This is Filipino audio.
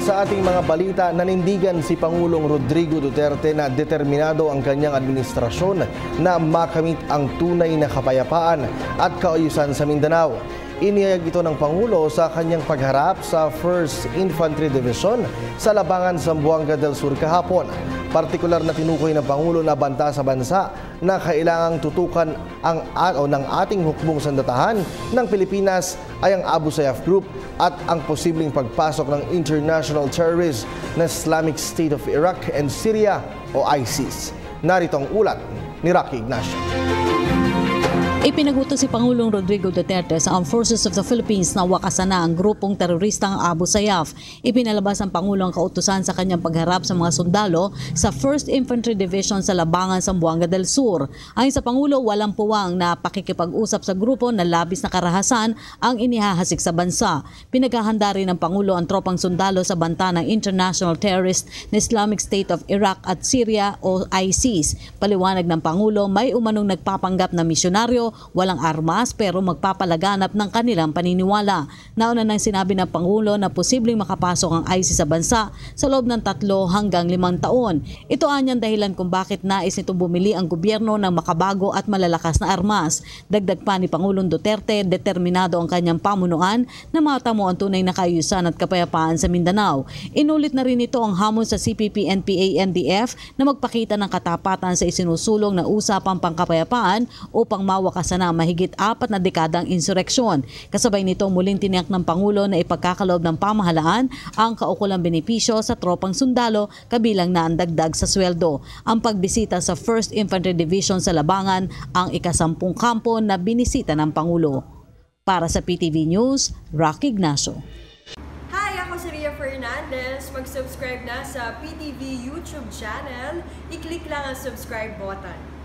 sa ating mga balita, nanindigan si Pangulong Rodrigo Duterte na determinado ang kanyang administrasyon na makamit ang tunay na kapayapaan at kaayusan sa Mindanao. Inihayag ito ng Pangulo sa kanyang pagharap sa 1st Infantry Division sa Labangan, Zamboanga del Sur kahapon. Partikular na tinukoy ng Pangulo na banta sa bansa na kailangang tutukan ng ating hukbong sandatahan ng Pilipinas ay ang Abu Sayyaf Group at ang posibleng pagpasok ng international terrorist na Islamic State of Iraq and Syria o ISIS. Narito ang ulat ni Rocky Ignacio. Ipinagutos si Pangulong Rodrigo Duterte sa Armed Forces of the Philippines na wakasan na ang grupong teroristang Abu Sayyaf. Ipinalabas ng Pangulo ang kautusan sa kanyang pagharap sa mga sundalo sa 1st Infantry Division sa Labangan, Zamboanga del Sur. Ayon sa Pangulo, walang puwang na pakikipag-usap sa grupo na labis na karahasan ang inihahasik sa bansa. Pinaghahanda rin ng Pangulo ang tropang sundalo sa banta ng international terrorist na Islamic State of Iraq at Syria o ISIS. Paliwanag ng Pangulo, may umanong nagpapanggap na misyonaryo, walang armas pero magpapalaganap ng kanilang paniniwala. Nauna nang sinabi ng Pangulo na posibleng makapasok ang ISIS sa bansa sa loob ng 3 hanggang 5 taon. Ito anyang dahilan kung bakit nais nitong bumili ang gobyerno ng makabago at malalakas na armas. Dagdag pa ni Pangulong Duterte, determinado ang kanyang pamunuan na matamo ang tunay na kaayusan at kapayapaan sa Mindanao. Inulit na rin ito ang hamon sa CPP, NPA, NDF na magpakita ng katapatan sa isinusulong na usapang pangkapayapaan upang mawakasan na mahigit 4 na dekadang insureksyon. Kasabay nito, muling tiniyak ng Pangulo na ipagkakaloob ng pamahalaan ang kaukulang benepisyo sa tropang sundalo kabilang na ang dagdag sa sweldo. Ang pagbisita sa 1st Infantry Division sa Labangan ang ika-10 kampo na binisita ng Pangulo. Para sa PTV News, Rocky Ignacio. Hi, ako si Ria Fernandez. Mag-subscribe na sa PTV YouTube channel. I-click lang ang subscribe button.